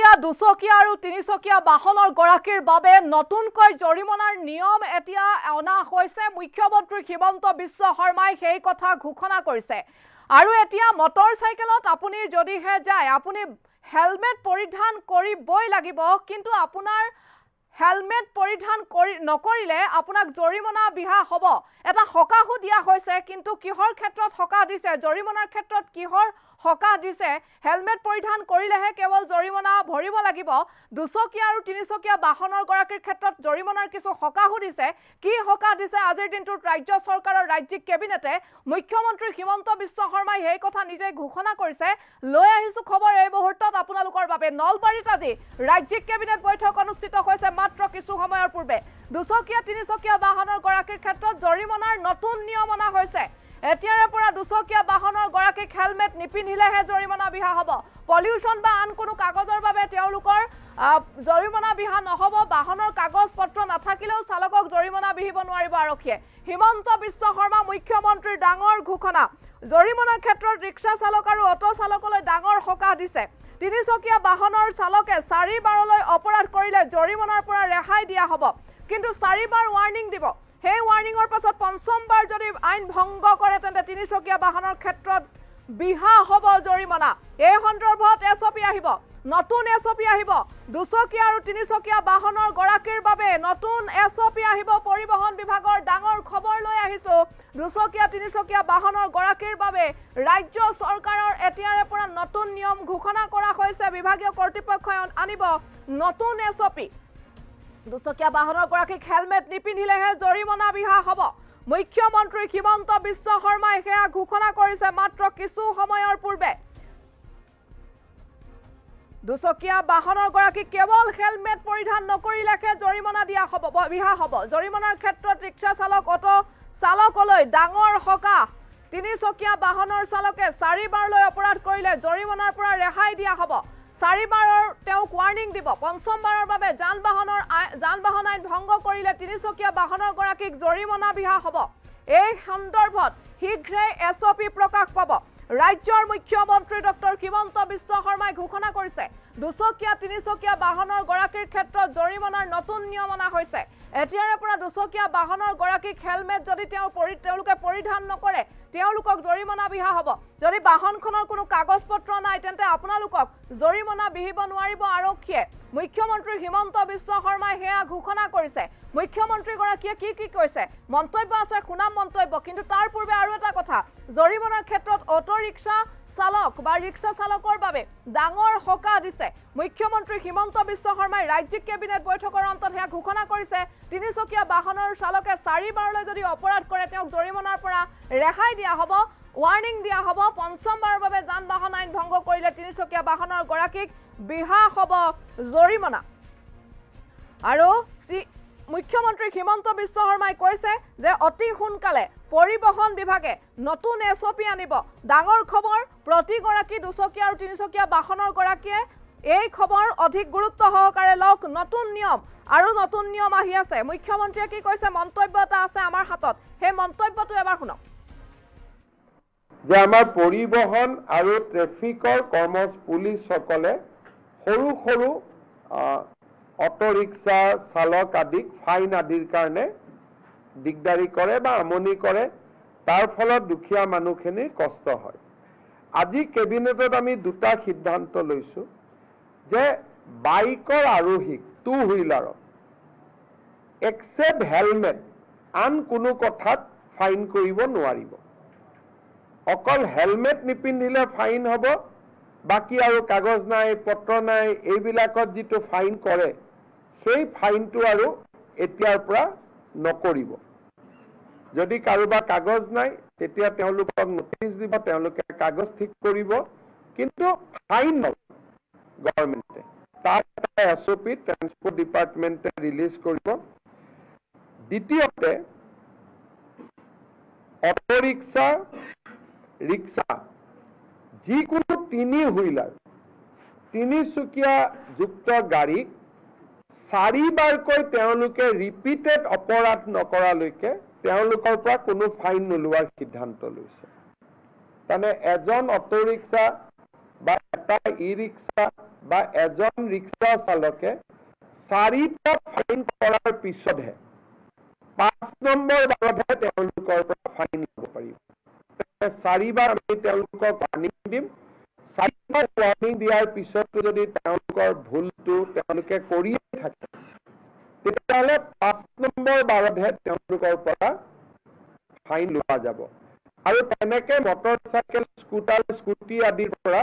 এতিয়া দুচকীয়া আৰু তিনিচকীয়া বাহনৰ গৰাকীৰ বাবে নতুনকৈ জৰিমনাৰ নিয়ম এতিয়া অনা হৈছে। মুখ্যমন্ত্ৰী হিমন্ত বিশ্ব শৰ্মাই সেই কথা ঘোষণা কৰিছে। আৰু এতিয়া মটৰচাইকেলত আপুনি যদিহে যায় আপুনি হেলমেট পৰিধান কৰিবই লাগিব, কিন্তু আপোনাৰ হেলমেট পৰিধান নকৰিলে আপোনাক জৰিমনা বিহা হ'ব। এটা সকাহো দিয়া হৈছে, কিন্তু কিহৰ ক্ষেত্ৰত সকাহ দিছে, জৰিমনাৰ ক্ষেত্ৰত কিহৰ সকাহ দিছে? হেলমেট পৰিধান কৰিলেহে কেৱল জৰিমনা ভৰিব লাগিব। দুচকীয়া আৰু তিনিচকীয়া বাহনৰ গৰাকীৰ ক্ষেত্ৰত জৰিমনাৰ কিছু সকাহো দিছে। কি সকাহ দিছে আজিৰ দিনটোত ৰাজ্য চৰকাৰৰ ৰাজ্যিক কেবিনেটে? মুখ্যমন্ত্ৰী হিমন্ত বিশ্ব শৰ্মাই সেই কথা নিজে ঘোষণা কৰিছে। লৈ আহিছো খবৰ এই মুহূৰ্তত আপোনালোকৰ বাবে। নলবাৰীত আজি ৰাজ্যিক কেবিনেট বৈঠক অনুষ্ঠিত হৈছে মাত্ৰ কিছু সময়ৰ পূৰ্বে। দুচকীয়া তিনিচকীয়া বাহনৰ গৰাকীৰ ক্ষেত্ৰত জৰিমনাৰ নতুন নিয়ম অনা হৈছে। এতিয়াৰে পৰা দুচকীয়া বাহনৰ গৰাকীক হেলমেট নিপিন্ধিলেহে জৰিমনা বিহা হ'ব। পলিউশ্যন বা আন কোনো কাগজৰ বাবে তেওঁলোকৰ জৰিমনা বিহা নহ'ব। বাহনৰ কাগজ পত্ৰ নাথাকিলেও চালকক জৰিমনা বিহিব নোৱাৰিব আৰক্ষীয়ে। হিমন্ত বিশ্ব শৰ্মা মুখ্যমন্ত্ৰীৰ ডাঙৰ ঘোষণা। জৰিমনাৰ ক্ষেত্ৰত ৰিক্সা চালক আৰু অটো চালকলৈ ডাঙৰ সকাহ দিছে। তিনিচকীয়া বাহনৰ চালকে 4 বাৰলৈ অপৰাধ কৰিলে জৰিমনাৰ পৰা ৰেহাই দিয়া হ'ব, কিন্তু 4 বাৰ ৱাৰ্ণিং দিব। সেই ৱাৰ্ণিঙৰ পাছত পঞ্চমবাৰ যদি আইন ভংগ কৰে তেন্তে তিনিচকীয়া বাহনৰ ক্ষেত্ৰত বিহা হ'ব জৰিমনা। এই সন্দৰ্ভত এছঅপি আহিব, নতুন এছঅপি আহিব। দুচকীয়া আৰু তিনিচকীয়া বাহনৰ গৰাকীৰ বাবে নতুন এছঅপি আহিব। পৰিবহণ বিভাগৰ ডাঙৰ খবৰ লৈ আহিছো। দুচকীয়া তিনিচকীয়া বাহনৰ গৰাকীৰ বাবে ৰাজ্য চৰকাৰৰ এতিয়াৰে পৰা নতুন নিয়ম ঘোষণা কৰা হৈছে। বিভাগীয় কৰ্তৃপক্ষই আনিব নতুন এছঅপি। দুচকীয়া বাহনৰ গৰাকীক হেলমেট নিপিন্ধিলেহে জৰিমনা বিহা হ'ব। মুখ্যমন্ত্ৰী হিমন্ত বিশ্ব শৰ্মাই সেয়া ঘোষণা কৰিছে মাত্ৰ কিছু সময়ৰ পূৰ্বে। দুচকীয়া বাহনৰ গৰাকীক কেৱল হেলমেট পৰিধান নকৰিলেহে জৰিমনা দিয়া হ'ব, বিহা হ'ব। জৰিমনাৰ ক্ষেত্ৰত ৰিক্সা চালক, অটো চালকলৈ ডাঙৰ সকাহ। তিনিচকীয়া বাহনৰ চালকে 4 বাৰলৈ অপৰাধ কৰিলে জৰিমনাৰ পৰা ৰেহাই দিয়া হ'ব। 4 বাৰৰ তেওঁক ৱাৰ্ণিং দিব। পঞ্চমবাৰৰ বাবে যান বাহন আইন ভংগ কৰিলে তিনিচকীয়া বাহনৰ গৰাকীক জৰিমনা বিহা হ'ব। এই সন্দৰ্ভত শীঘ্ৰেই এছঅপি প্ৰকাশ পাব। ৰাজ্যৰ মুখ্যমন্ত্ৰী ডক্টৰ হিমন্ত বিশ্ব শৰ্মাই ঘোষণা কৰিছে দুচকীয়া তিনিচকীয়া বাহনৰ গৰাকীৰ ক্ষেত্ৰত জৰিমনাৰ নতুন নিয়ম অনা হৈছে। এতিয়াৰে পৰা দুচকীয়া বাহনৰ গৰাকীক হেলমেট যদি তেওঁলোকে পৰিধান নকৰে তেওঁলোকক জৰিমনা বিহা হ'ব। যদি বাহনখনৰ কোনো কাগজ পত্ৰ নাই তেন্তে আপোনালোকক জৰিমনা বিহিব নোৱাৰিব আৰক্ষীয়ে। মুখ্যমন্ত্ৰী হিমন্ত বিশ্ব শৰ্মাই সেয়া ঘোষণা কৰিছে। মুখ্যমন্ত্ৰীগৰাকীয়ে কি কৈছে? মন্তব্য আছে, শুনাম মন্তব্য, কিন্তু তাৰ পূৰ্বে আৰু এটা কথা। জৰিমনাৰ ক্ষেত্ৰত অটো ৰিক্সা চালক বা ৰিক্সা চালকৰ বাবে ডাঙৰ সকাহ দিছে মুখ্যমন্ত্ৰী হিমন্ত বিশ্ব শৰ্মাই। ৰাজ্যিক কেবিনেট বৈঠকৰ অন্তত সেয়া ঘোষণা কৰিছে। তিনিচকীয়া বাহনৰ চালকে 4 বাৰলৈ যদি অপৰাধ কৰে তেওঁক জৰিমনাৰ পৰা ৰেহাই দিয়া হ'ব, ৱাৰ্ণিং দিয়া হ'ব। পঞ্চমবাৰৰ বাবে যান বাহন আইন ভংগ কৰিলে তিনিচকীয়া বাহনৰ গৰাকীক বিহা হ'ব জৰিমনা। আৰু মুখ্যমন্ত্ৰী হিমন্ত বিশ্ব শৰ্মাই কৈছে যে অতি সোনকালে পৰিবহণ বিভাগে নতুন এছঅপি আনিব। ডাঙৰ খবৰ, প্ৰতিগৰাকী দুচকীয়া আৰু তিনিচকীয়া বাহনৰ গৰাকীয়ে এই খবৰ অধিক গুৰুত্ব সহকাৰে লওক। নতুন নিয়ম আৰু নতুন নিয়ম আহি আছে। মুখ্যমন্ত্ৰীয়ে কি কৈছে? মন্তব্য এটা আছে আমাৰ হাতত, সেই মন্তব্যটো এবাৰ শুনক। যে আমাৰ পৰিবহণ আৰু ট্ৰেফিকৰ পুলিচসকলে সৰু সৰু অটো ৰিক্সা চালক আদিক ফাইন আদিৰ কাৰণে দিগদাৰি কৰে বা আমনি কৰে। তাৰ ফলত দুখীয়া মানুহখিনিৰ কষ্ট হয়। আজি কেবিনেটত আমি 2টা সিদ্ধান্ত লৈছো যে বাইকৰ আৰোহীক, 2 হুইলাৰত এক্সেপ্ট হেলমেট আন কোনো কথাত ফাইন কৰিব নোৱাৰিব। অকল হেলমেট নিপিন্ধিলে ফাইন হ'ব, বাকী আৰু কাগজ নাই, পত্ৰ নাই, এইবিলাকত যিটো ফাইন কৰে সেই ফাইনটো আৰু এতিয়াৰ পৰা নকৰিব। যদি কাৰোবাৰ কাগজ নাই তেতিয়া তেওঁলোকক নোটিছ দিব, তেওঁলোকে কাগজ ঠিক কৰিব, কিন্তু ফাইন নলয় গভৰ্ণমেণ্টে। তাৰ এটা এছঅপি ট্ৰান্সপৰ্ট ডিপাৰ্টমেণ্টে ৰিলিজ কৰিব। দ্বিতীয়তে অটো ৰিক্সা যিকোনো 3 হুইলাৰ তিনিচকীয়া যুক্ত গাড়ীক 4 বাৰকৈ তেওঁলোকে ৰিপিটেড অপৰাধ নকৰালৈকে তেওঁলোকৰ পৰা কোনো ফাইন নোলোৱাৰ সিদ্ধান্ত লৈছে। তাৰমানে এজন অটো ৰিক্সা বা এটা ই ৰিক্সা বা এজন ৰিক্সা চালকে 4টা ফাইন কৰাৰ পিছতহে 5 নম্বৰ বাৰতহে তেওঁলোকৰ পৰা ফাইন ল'ব পাৰিব। 4বাৰ আমি তেওঁলোকক ৱাৰ্ণিং দিম। 4বাৰ ৱাৰ্ণিং দিয়াৰ পিছতো যদি তেওঁলোকৰ ভুলটো তেওঁলোকে কৰিয়ে থাকে তেতিয়াহ'লে 5 নম্বৰ বাৰতহে তেওঁলোকৰ পৰা ফাইন লোৱা যাব। আৰু তেনেকে মটৰচাইকেল, স্কুটাৰ, স্কুটি আদিৰ পৰা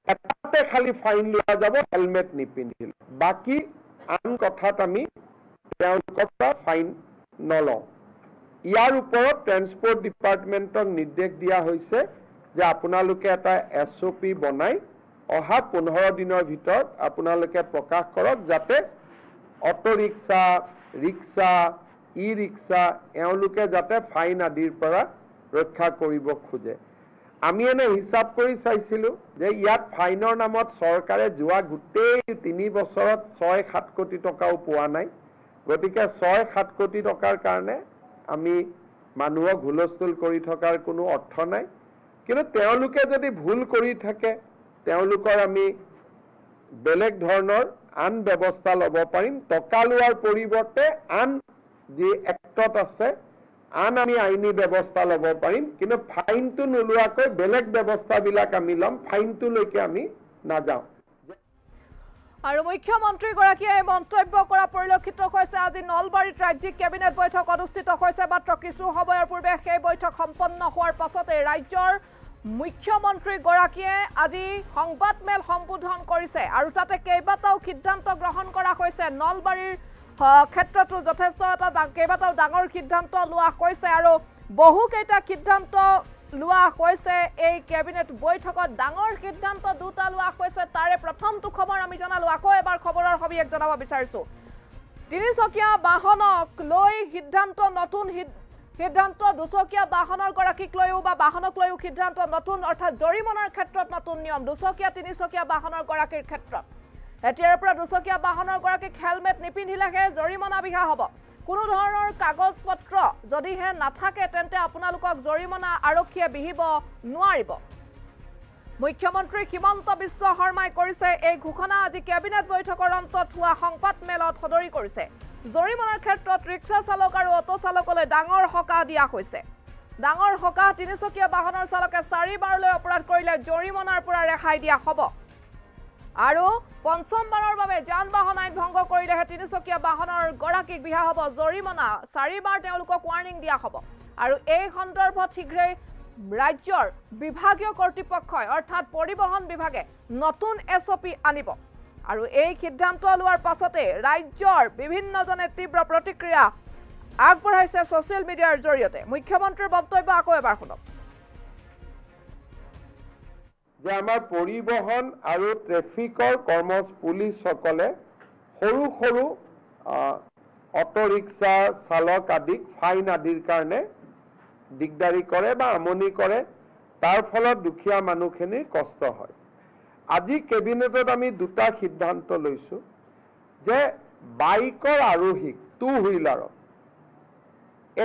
এটাতে খালি ফাইন লোৱা যাব হেলমেট নিপিন্ধিলে। বাকী আন কথাত আমি তেওঁলোকৰ পৰা ফাইন নলওঁ। ইয়াৰ ওপৰত ট্ৰেন্সপৰ্ট ডিপাৰ্টমেণ্টক নিৰ্দেশ দিয়া হৈছে যে আপোনালোকে এটা SOP বনাই অহা 15 দিনৰ ভিতৰত আপোনালোকে প্ৰকাশ কৰক যাতে অটো ৰিক্সা, ৰিক্সা, ই-ৰিক্সা এওঁলোকে যাতে ফাইন আদিৰ পৰা ৰক্ষা কৰিব খোজে। আমি এনে হিচাপ কৰি চাইছিলোঁ যে ইয়াত ফাইনৰ নামত চৰকাৰে যোৱা গোটেই 3 বছৰত 6-7 কোটি টকাও পোৱা নাই। গতিকে 6-7 কোটি টকাৰ কাৰণে আমি মানুহক হুলস্থুল কৰি থকাৰ কোনো অৰ্থ নাই। কিন্তু তেওঁলোকে যদি ভুল কৰি থাকে তেওঁলোকৰ আমি বেলেগ ধৰণৰ আন ব্যৱস্থা ল'ব পাৰিম। টকা লোৱাৰ পৰিৱৰ্তে আন যি এক্টত আছে আন আমি আইনী ব্যৱস্থা ল'ব পাৰিম। কিন্তু ফাইনটো নোলোৱাকৈ বেলেগ ব্যৱস্থাবিলাক আমি ল'ম, ফাইনটোলৈকে আমি নাযাওঁ। আৰু মুখ্যমন্ত্ৰীগৰাকীয়ে মন্তব্য কৰা পৰিলক্ষিত হৈছে। আজি নলবাৰীত ৰাজ্যিক কেবিনেট বৈঠক অনুষ্ঠিত হৈছে। মাত্ৰ কিছু সময়ৰ পূৰ্বে সেই বৈঠক সম্পন্ন হোৱাৰ পাছতে ৰাজ্যৰ মুখ্যমন্ত্ৰীগৰাকীয়ে আজি সংবাদমেল সম্বোধন কৰিছে আৰু তাতে কেইবাটাও সিদ্ধান্ত গ্ৰহণ কৰা হৈছে। নলবাৰীৰ ক্ষেত্ৰতো যথেষ্ট কেইবাটাও ডাঙৰ সিদ্ধান্ত লোৱা হৈছে আৰু বহুকেইটা সিদ্ধান্ত লোৱা হৈছে। এই কেবিনেট বৈঠকত ডাঙৰ সিদ্ধান্ত 2টা লোৱা হৈছে। তাৰে প্ৰথমটো খবৰ আমি জনালো। আকৌ এবাৰ খবৰৰ সবিশেষ জনাব বিচাৰিছো। 3চকীয়া বাহনক লৈ সিদ্ধান্ত, নতুন সিদ্ধান্ত। 2চকীয়া বাহনৰ গৰাকীক লৈও বা বাহনক লৈও সিদ্ধান্ত নতুন, অৰ্থাৎ জৰিমনাৰ ক্ষেত্ৰত নতুন নিয়ম 2চকীয়া 3চকীয়া বাহনৰ গৰাকীৰ ক্ষেত্ৰত। এতিয়াৰ পৰা 2চকীয়া বাহনৰ গৰাকীক হেলমেট নিপিন্ধিলেহে জৰিমনা বিহা হ'ব। কোনো ধৰণৰ কাগজ পত্ৰ যদিহে নাথাকে তেন্তে আপোনালোকক জৰিমনা আৰক্ষীয়ে বিহিব নোৱাৰিব। মুখ্যমন্ত্ৰী হিমন্ত বিশ্ব শৰ্মাই কৰিছে এই ঘোষণা। আজি কেবিনেট বৈঠকৰ অন্তত হোৱা সংবাদমেলত সদৰি কৰিছে। জৰিমনাৰ ক্ষেত্ৰত ৰিক্সা চালক আৰু অটো চালকলৈ ডাঙৰ সকাহ দিয়া হৈছে। ডাঙৰ সকাহ। 3চকীয়া বাহনৰ চালকে 4বাৰলৈ অপৰাধ কৰিলে জৰিমনাৰ পৰা ৰেহাই দিয়া হ'ব। আৰু পঞ্চমবাৰৰ বাবে যান বাহন আইন ভংগ কৰিলেহে 3চকীয়া বাহনৰ গৰাকীক বিহা হ'ব জৰিমনা। 4বাৰ তেওঁলোকক ৱাৰ্ণিং দিয়া হ'ব। আৰু এই সন্দৰ্ভত শীঘ্ৰেই ৰাজ্যৰ বিভাগীয় কৰ্তৃপক্ষই অৰ্থাৎ পৰিবহণ বিভাগে নতুন SOP আনিব। আৰু এই সিদ্ধান্ত লোৱাৰ পাছতে ৰাজ্যৰ বিভিন্নজনে তীব্ৰ প্ৰতিক্ৰিয়া আগবঢ়াইছে ছ'চিয়েল মিডিয়াৰ জৰিয়তে। মুখ্যমন্ত্ৰীৰ বক্তব্য আকৌ এবাৰ শুনক। যে আমাৰ পৰিবহণ আৰু ট্ৰেফিকৰ পুলিচসকলে সৰু সৰু অটো ৰিক্সা চালক আদিক ফাইন আদিৰ কাৰণে দিগদাৰি কৰে বা আমনি কৰে। তাৰ ফলত দুখীয়া মানুহখিনিৰ কষ্ট হয়। আজি কেবিনেটত আমি 2টা সিদ্ধান্ত লৈছো যে বাইকৰ আৰোহীক 2 হুইলাৰক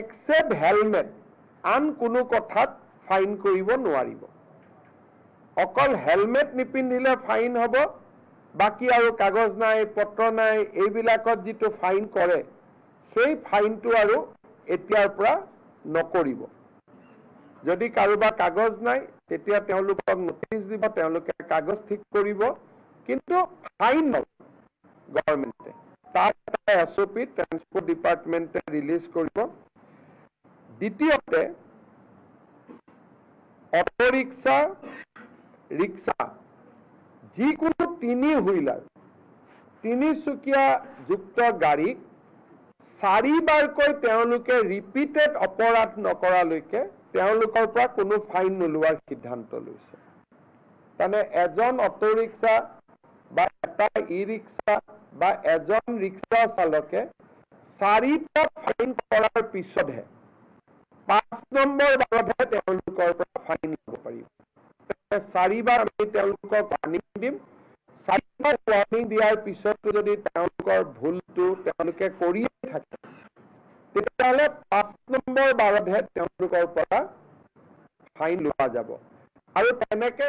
এক্সেপ্ট হেলমেট আন কোনো কথাত ফাইন কৰিব নোৱাৰিব। অকল হেলমেট নিপিন্ধিলে ফাইন হ'ব। বাকী আৰু কাগজ নাই, পত্ৰ নাই, এইবিলাকত যিটো ফাইন কৰে সেই ফাইনটো আৰু এতিয়াৰ পৰা নকৰিব। যদি কাৰোবাৰ কাগজ নাই তেতিয়া তেওঁলোকক নোটিছ দিব, তেওঁলোকে কাগজ ঠিক কৰিব, কিন্তু ফাইন নলয় গভৰ্ণমেণ্টে। তাৰ এটা SOP ট্ৰেন্সপৰ্ট ডিপাৰ্টমেণ্টে ৰিলিজ কৰিব। দ্বিতীয়তে অটো ৰিক্সা, ৰিক্সা যিকোনো 3 হুইলাৰ 3চকীয়া যুক্ত গাড়ীক 4বাৰকৈ তেওঁলোকে ৰিপিটেড অপৰাধ নকৰালৈকে তেওঁলোকৰ পৰা কোনো ফাইন নোলোৱাৰ সিদ্ধান্ত লৈছে। মানে এজন অটো ৰিক্সা বা এটা ই-ৰিক্সা বা এজন ৰিক্সা চালকে 4টা ফাইন কৰাৰ পিছতহে 5 নম্বৰ বাৰতহে তেওঁলোকৰ পৰা ফাইন ল'ব পাৰিব। 4বাৰ আমি তেওঁলোকক ৱাৰ্ণিং দিম। 4বাৰ ৱাৰ্ণিং দিয়াৰ পিছতো যদি তেওঁলোকৰ ভুলটো তেওঁলোকে কৰিয়ে থাকে তেতিয়াহ'লে 5 নম্বৰ বাৰতহে তেওঁলোকৰ পৰা ফাইন লোৱা যাব। আৰু তেনেকে